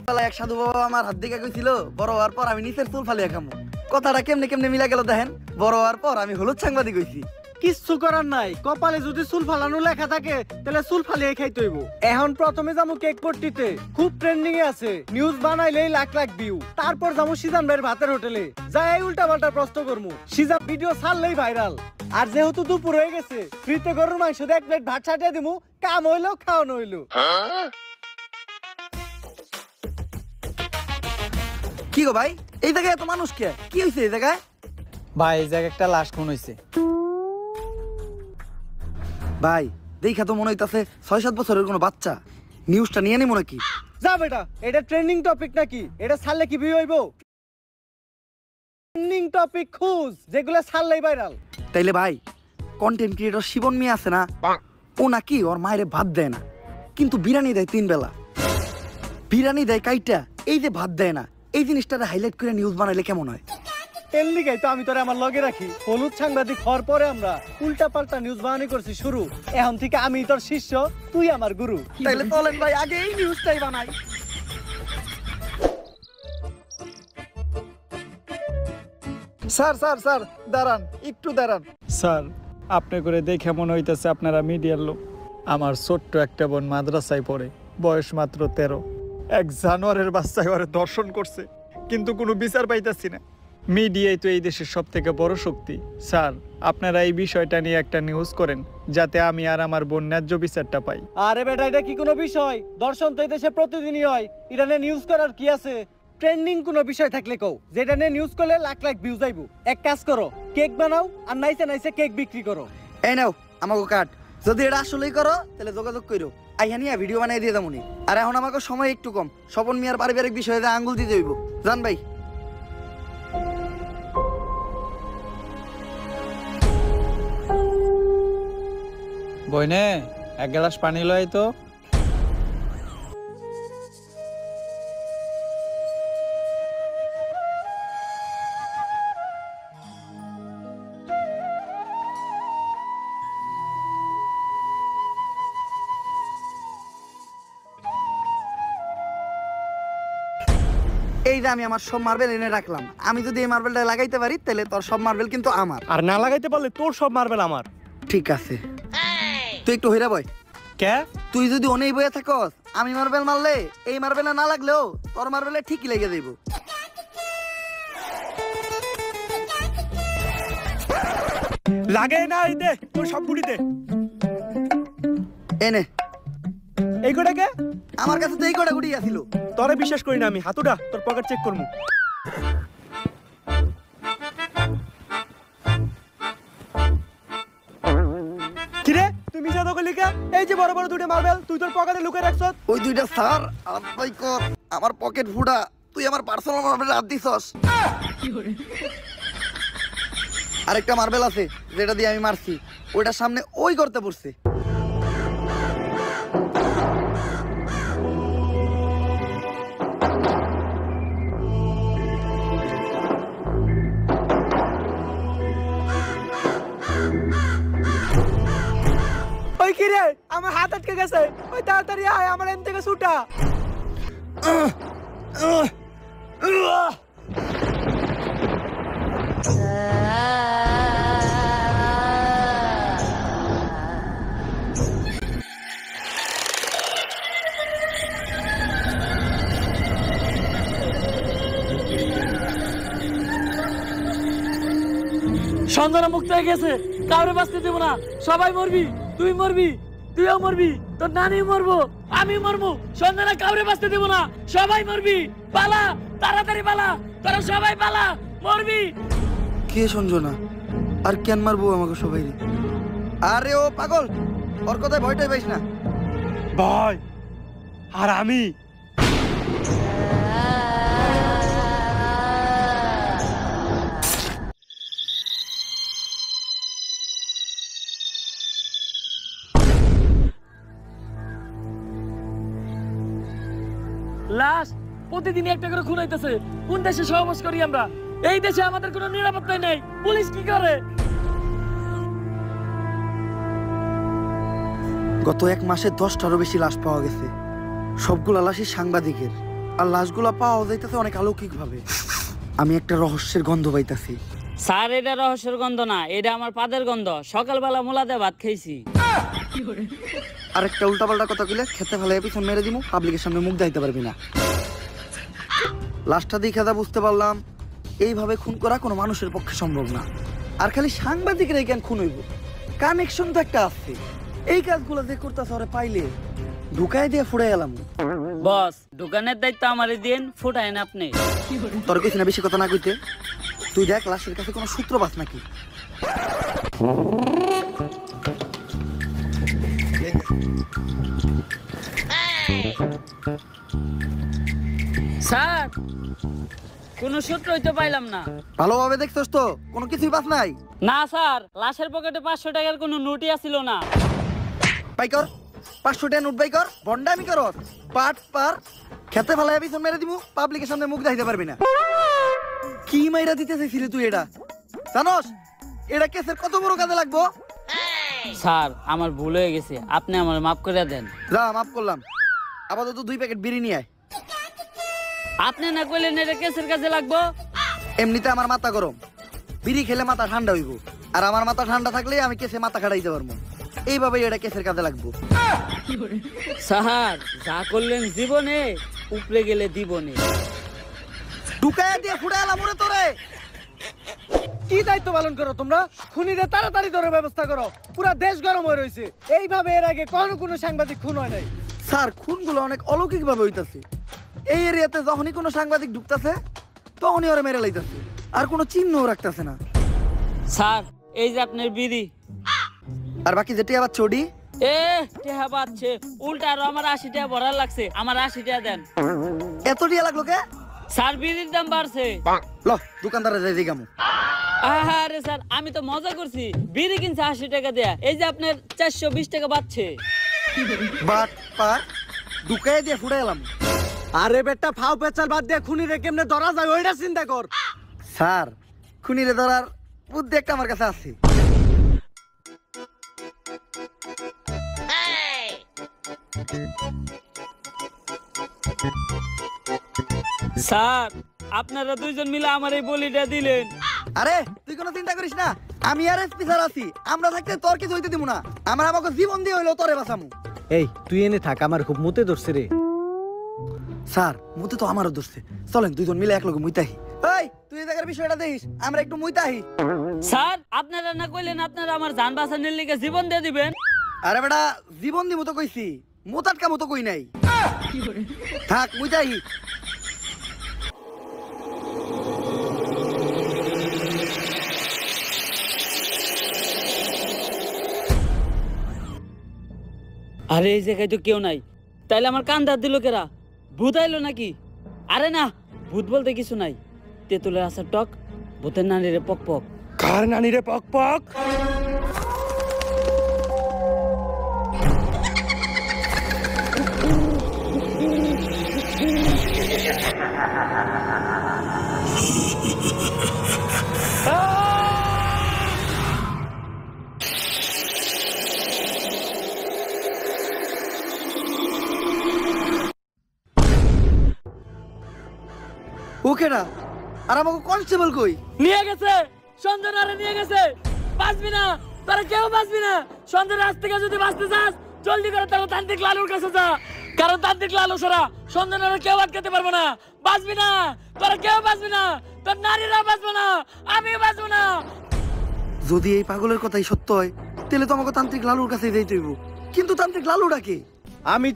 এক সাধু বাবা আমার হাত দিকে কইছিল বড় হওয়ার পর আমি নিচের চুল ফালিয়ে খামু। কথাটা কেমনে কেমনে মিলা গেল দেখেন। বড় হওয়ার পর আমি হলুদ সাংবাদিক হইছি। কিচ্ছু করার নাই, কপালে যদি চুল ফালানো লেখা থাকে তাহলে চুল ফালিয়ে খাইতে হইব। এখন প্রথমে যাবো কেক পট্টিতে, খুব ট্রেন্ডিং এ আছে, নিউজ বানাইলেই লাখ লাখ ভিউ। তারপর যাবো সিজান ভাইয়ের ভাতের হোটেলে, যাই উল্টা পাল্টা প্রশ্ন করবো, সিজান ভিডিও ছাড়লেই ভাইরাল। আর যেহেতু দুপুর হয়ে গেছে, ফ্রিতে গরুর মাংস দিয়ে 1 প্লেট ভাত ছাটিয়ে দিমু, কাম হইলো খাওয়ানো হইলো। কি গো ভাই, এই জায়গায় এত মানুষ কে? কি হইছে এই জায়গায়? ভাই এই জায়গায় একটা লাশ খুন হইছে। ভাই দেখা তো মনে হইতাছে 6-7 বছরের কোনো বাচ্চা। নিউজটা নিয়ে নি মনে কি? যা বেটা, এটা ট্রেন্ডিং টপিক নাকি? এটা ছাড়লে কি ভিউ হইব? ট্রেন্ডিং টপিক খুঁজ, যেগুলো ছাড়লেই ভাইরাল। তাইলে ভাই কন্টেন্ট ক্রিয়েটর শিবন মিয়া আছে না, ও নাকি ওর মায়ের ভাত দেয় না, কিন্তু বিরিয়ানি দেয় 3 বেলা। বিরিয়ানি দেয় কাইটা, এই যে ভাত দেয় না, এই জিনিসটারে হাইলাইট করে নিউজ বানাইলে কেমন হয়? এর লিগাই তো আমি তোরে আমার লগে রাখি। হলুদ সাংবাদিক হওয়ার পরে আমরা উল্টা পাল্টা নিউজ বানানি করছি শুরু। এখন থেকে আমি তোর শিষ্য, তুই আমার গুরু। তাইলে চলেন ভাই আগে এই নিউজটাই বানাই। স্যার স্যার স্যার দাঁড়ান, একটু দাঁড়ান। স্যার, আপনি করে দেখে মনে হইতেছে আপনারা মিডিয়ার লোক। আমার ছোট্ট একটা বোন মাদ্রাসায় পড়ে, বয়স মাত্র 13। এক জানোয়ারের বাচ্চায় ওরে দর্শন করছে, কিন্তু কোনো বিচার পাইতাছি না। মিডিয়াই তো এই দেশের সব থেকে বড় শক্তি। স্যার, আপনারা এই বিষয়টা নিয়ে একটা নিউজ করেন, যাতে আমি আর আমার বোন ন্যায্য বিচারটা পাই। আরে বেটা, এটা কি কোনো বিষয়? দর্শন তো এই দেশে প্রতিদিনই হয়, এটা নিয়ে নিউজ করার কি আছে? ট্রেন্ডিং কোনো বিষয় থাকলে কও, যেটা নিয়ে নিউজ করলে লাখ লাখ ভিউজ আইবো। এক কাজ করো, কেক বানাও আর নাইসে নাইসে কেক বিক্রি করো। এই নাও আমাকে কাট। যদি এটা আসলেই করো তাহলে যোগাযোগ করো, আইহানিয়া ভিডিও বানাই দিয়ে দামুনি। আর এখন আমাকে সময় একটু কম, স্বপন মিয়ার পারিবারিক বিষয়ে আঙ্গুল দিতে হইব। জান ভাই। বইনে এক গ্লাস পানি লয় তো। এই যে আমি আমার সব মার্বেল এনে রাখলাম, আমি যদি এই মার্বেলটা লাগাইতে পারি তাহলে তোর সব মার্বেল কিন্তু আমার। আর না লাগাইতে পারলে তোর সব মার্বেল আমার। ঠিক আছে, তুই একটু হইরা বয়। কে? তুই যদি অনেক বয়ে থাকস, আমি মার্বেল মারলে এই মার্বেলে না লাগলেও তোর মার্বেলে ঠিকই লেগে যাইব। লাগে না, এই দে তোর সব গুড়ি দে। এনে এই কোটা কে? আমার কাছে তো এই কটা গুটি আছিল। তোরে বিশ্বাস করি না আমি, হাতুড়া তোর পকেট চেক করমু। কিরে তুই মিছা তো কইলি কে? এই যে বড় বড় দুটো মার্বেল তুই তোর পকেটে লুকিয়ে রাখছস। ওই দুইটা স্যার আলাই কর, আমার পকেট ফুটা। তুই আমার পার্সোনাল মার্বেলে হাত দিছস। আরেকটা মার্বেল আছে যেটা দিয়ে আমি মারছি, ওইটার সামনে ওই করতে পড়ছে। ওই কিরে আমার হাত আটকে গেছে, ওই তাড়াতাড়ি আয়, আমার এখান থেকে ছুটা। সঞ্জনা মুক্ত হয়ে গেছে, কাউরে বাঁচতে দেবো না, সবাই মরবি, তুই মরবি, তুইও মরবি, তোর নানি মরবো, আমি মরবো। সঞ্জনা কাউরে বাঁচতে দেবো না, সবাই মরবি। পালা, তাড়াতাড়ি পালা, তোরা সবাই পালা, মরবি। কে সঞ্জনা? আর কেন মারবো আমাকে সবাই? আরে ও পাগল, ওর কথায় ভয়টাই পাইস না। ভাই আর আমি লাশ প্রতিদিন একটা করে খুন হইতেছে। কোন দেশে সহবাস করি আমরা? এই দেশে আমাদের কোনো নিরাপত্তা নেই। পুলিশ কি করে? গত 1 মাসে 10টারও বেশি লাশ পাওয়া গেছে। সবগুলো লাশই সাংবাদিকের। আর লাশগুলা পাওয়া যাইতেছে অনেক অলৌকিক ভাবে। আমি একটা রহস্যের গন্ধ পাইতাছি। স্যার এটা রহস্যের গন্ধ না, এটা আমার পাদের গন্ধ। সকালবেলা মোলাতে ভাত খাইছি। আরেকটা উল্টাপাল্টা কথা কইলে খেতে ফেলে পিছন মেরে দিমু, পাবলিকের সামনে মুখ দেখাইতে পারবি না। লাশটা দেখে যা বুঝতে পারলাম, এইভাবে খুন করা কোনো মানুষের পক্ষে সম্ভব না। আর খালি সাংবাদিকরাই কেন খুন হইব? কানেকশন তো একটা আছে। এই কাজগুলো যে করতেছে ওরে পাইলে ঢুকাই দিয়ে ফুড়ে এলাম। বস, দোকানের দায়িত্ব আমারে দিন, ফুটাইন আপনি। তোর কইছি না বেশি কথা না কইতে। তুই দেখ লাশের কাছে কোনো সূত্র পাস নাকি। স্যার, কোনো সূত্রই তো পাইলাম না। ভালোভাবে দেখছস তো? কোনো কিছুই পাস নাই? না স্যার, লাশের পকেটে 500 টাকার কোনো নোটই আসিল না। বাই কর 500 টাকা নোট বাই কর। বন্ডামি কর পাট পার খেতে ফেলায় পিছন মেরে দিমু, পাবলিকের সামনে মুখ দেখাইতে পারবি না। কি মাইরা দিতে চাইছিলি তুই? এটা জানোস এটা কেসের কত বড় কাজে লাগবো? স্যার, আমার ভুল হয়ে গেছে, আপনি আমার মাফ করে দেন। যা মাফ করলাম। আপাতত 2 প্যাকেট বিড়ি নিয়ে আয়। আপনি না কইলেন এটা কেসের কাজে লাগবো? এমনিতে আমার মাথা গরম, বিড়ি খেলে মাথা ঠান্ডা হইব। আর আমার মাথা ঠান্ডা থাকলে আমি কেসে মাথা খাটাইতে পারবো। এইভাবেই এটা কেসের কাজে লাগবো। স্যার, যা করলেন জীবনে, উপরে গেলে দিবনে। ঢুকাইয়া দিয়ে ফুড়ে এলাম ওরে তোরে। কি দায়িত্ব পালন করো তোমরা? খুনিদের তাড়াতাড়ি ধরার ব্যবস্থা করো। পুরা দেশ গরম হয়ে রয়েছে। এইভাবে এর আগে কোনো সাংবাদিক খুন হয় নাই। স্যার, খুনগুলো অনেক অলৌকিক ভাবে হইতাছে। এই এরিয়াতে যখনই কোনো সাংবাদিক ঢুকতেছে তখনই ওরা মেরে লাইতাছে, আর কোনো চিহ্নও রাখতেছে না। স্যার, এই যে আপনার বিড়ি। আর বাকি যেটি আবার চড়ি টেহা পাচ্ছে উল্টা, আরো আমার 80 টাকা ভরার লাগছে। আমার 80 টাকা দেন। এত টিয়া লাগলো কে? স্যার, বিড়ির দাম বাড়ছে। ল দোকানদারে যাই দিগামু। আরে স্যার, আমি তো মজা করছি। বিড়ি কিনছে 80 টাকা দেয়া, এই যে আপনার 420 টাকা বাড়ছে। বাট পার ঢুকাইয়া দিয়ে ফুড়ে এলাম। আরে বেটা, ফাও পেচাল বাদ দিয়ে খুনিরে কেমনে ধরা যায় ওইটা চিন্তা কর। স্যার, খুনিরে ধরার বুদ্ধি একটা আমার কাছে আছে। স্যার, আপনারা দুইজন মিলে আমার এই বলিটা দিলেন। আরে তুই কোনো চিন্তা করিস না, আমি আর এসপি স্যার আছি। আমরা থাকতে তোর কিছু হইতে দিব না। আমার আমাকে জীবন দিয়ে হইলো তোরে বাঁচামু। এই তুই এনে থাক, আমার খুব মুতে ধরছে রে। স্যার, মুতে তো আমারও ধরছে। চলেন দুইজন মিলে এক লগে মুইতাহি। এই তুই এই জায়গার বিষয়টা দেখিস, আমরা একটু মুইতাহি। স্যার, আপনারা না কইলেন আপনারা আমার জান বাঁচানোর লিগে জীবন দিয়ে দিবেন? আরে বেটা, জীবন দিমু তো কইছি, মুতাটকা মতো কই নাই। থাক মুইতাহি। আরে এই জায়গায় তো কেউ নাই, তাইলে আমার কান ধার দিল কেরা? ভূত আইলো নাকি? আরে না, ভূত বলতে কিছু নাই। তেঁতুলের আসার টক, ভূতের নানিরে পক পক। কার নানি রে পক পক? ওকে না, আর আমাকে কনস্টেবল কই? নিয়ে গেছে, সঞ্জনারে নিয়ে গেছে। বাঁচবি না, তোরা কেউ বাঁচবি না। সঞ্জনার আজ থেকে যদি বাঁচতে চাস, জলদি করে তাহলে তান্ত্রিক লালুর কাছে যা। কারণ তান্ত্রিক লালু ছাড়া সঞ্জনারে কেউ আটকাতে পারবো না। বাঁচবি না, তোরা কেউ বাঁচবি না। তোর নারীরা বাঁচবো না, আমিও বাঁচবো না। যদি এই পাগলের কথাই সত্য হয়, তাহলে তো আমাকে তান্ত্রিক লালুর কাছে যাইতে হইব। কিন্তু তান্ত্রিক লালুটা কে? আমি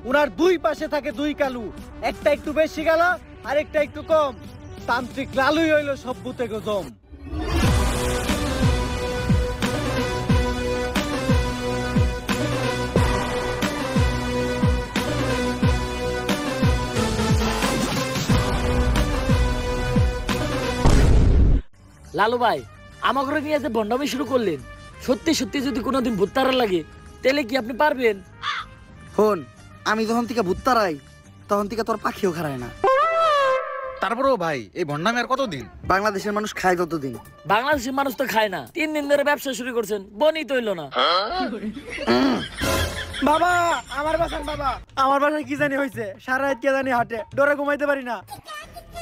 উনার দুই পাশে থাকে দুই কালু, একটা একটু বেশি গালা আর একটা একটু কম। তান্ত্রিক লালুই হইল সব ভূতে গজম। লালু ভাই, আমাকে নিয়ে যে বন্ডামি শুরু করলেন, সত্যি সত্যি যদি কোনোদিন ভূত তাড়া লাগে, তাহলে কি আপনি পারবেন? হন, আমি যখন থেকে ভূত তাড়াই, তখন থেকে তোর পাখিও খারায় না। তারপরেও ভাই এই ভন্ডামি আর কতদিন? বাংলাদেশের মানুষ খায় ততদিন। বাংলাদেশের মানুষ তো খায় না। 3 দিন ধরে ব্যবসা শুরু করছেন, বনি তো হইলো না। বাবা আমার বাসান বাবা, আমার বাসায় কি জানি হয়েছে, সারা রাত কে জানি হাটে, ডরে ঘুমাইতে পারি না।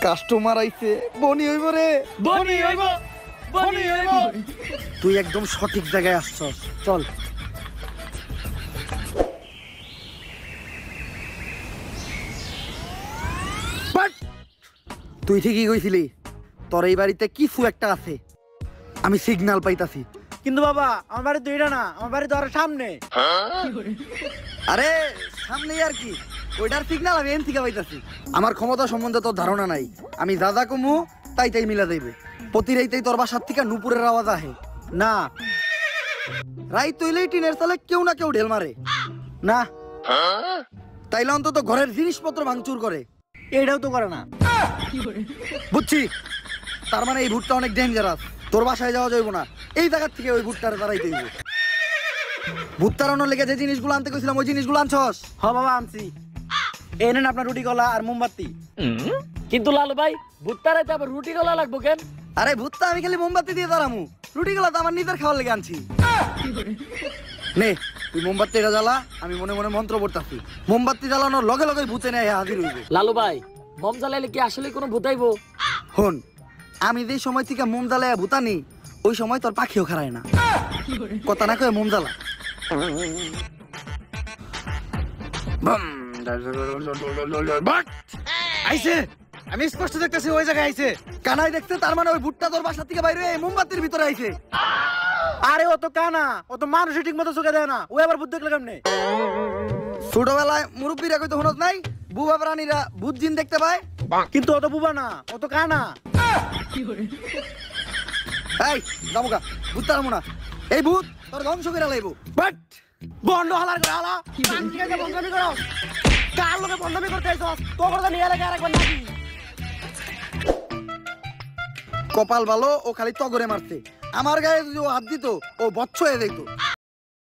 কাস্টমার আইছে, বনি হইব রে। বনি হইব, বনি হইব। তুই একদম সঠিক জায়গায় আসছস, চল। বাট! তুই ঠিকই কইছিলি, তোর এই বাড়িতে কিছু একটা আছে, আমি সিগন্যাল পাইতাছি। কিন্তু বাবা আমার বাড়ি তো এটা না, আমার বাড়ি তো আরো সামনে। আরে সামনেই আর কি, ওইটার সিগন্যাল আমি এন থেকে পাইতাছি। আমার ক্ষমতা সম্বন্ধে তোর ধারণা নাই, আমি যা যা কমু তাই তাই মিলা যাইবে। প্রতি রাইতেই তোর বাসার থেকে নুপুরের আওয়াজ আহে না রাইত হইলেই টিনের চালে কেউ না কেউ ঢেল মারে না, তাইলে অন্তত ঘরের জিনিসপত্র ভাঙচুর করে। এটাও তো করে না। বুঝছি, তার মানে এই ভুটটা অনেক ডেঞ্জারাস। তোর বাসায় যাওয়া যাইব না, এই জায়গার থেকে ওই ভুট্টারে তারাইতে হইব। ভুট তাড়ানোর লেগে যে জিনিসগুলো আনতে কইছিলাম ওই জিনিসগুলো আনছস? হ বাবা আনছি, এই নেন আপনার রুটি কলা আর মোমবাতি। কিন্তু লালু ভাই ভুট্টারাইতে আবার রুটি গলা লাগবো কেন? আরে ভুট্টা আমি খালি মোমবাতি দিয়ে দাঁড়ামু, রুটিগুলো তো আমার নিজের খাওয়ার লেগে আনছি। নে তুই মোমবাতিটা জ্বালা, আমি মনে মনে মন্ত্র পড়তাছি। মোমবাতি জ্বালানোর লগে লগে ভূতে নেয় হাজির হইবে। লালু ভাই মম জ্বালাইলে কি আসলে কোনো ভূতাইবো? হন, আমি যেই সময় থেকে মোম জ্বালাইয়া ভূতানি ওই সময় তোর পাখিও খারায় না। কথা না কয়ে মোম জ্বালা। আইছে, আমি স্পষ্ট দেখতেছি ওই জায়গায় আইছে। কানাই দেখছে, তার মানে ওই ভুট্টা তোর বাসা থেকে বাইরে এই মোমবাতির ভিতরে আইছে। আরে ও তো কানা, ও তো মানুষই ঠিক মতো চোখে দেয় না, ও আবার বুদ্ধি দেখলে কেমনে? ছোটবেলায় মুরব্বীরা কইতো হনত নাই, বুবা প্রাণীরা ভূত জিন দেখতে পায়। কিন্তু ও তো বুবা না, ও তো কানা। এই যাবো ভূত তাড়াবো না, এই ভূত তোর ধ্বংস করে লাইব। বাট বন্ধ হালার করে হালা, পান্তিকে বন্ধমি করো। কার লোকে বন্ধমি করতে আইছস? তোর কথা নিয়ে লাগে আরেকবার নাকি? কপাল ভালো, ও খালি তগরে মারছে। আমার গায়ে যদি ও হাত দিত ও বচ্চ হয়ে যেত।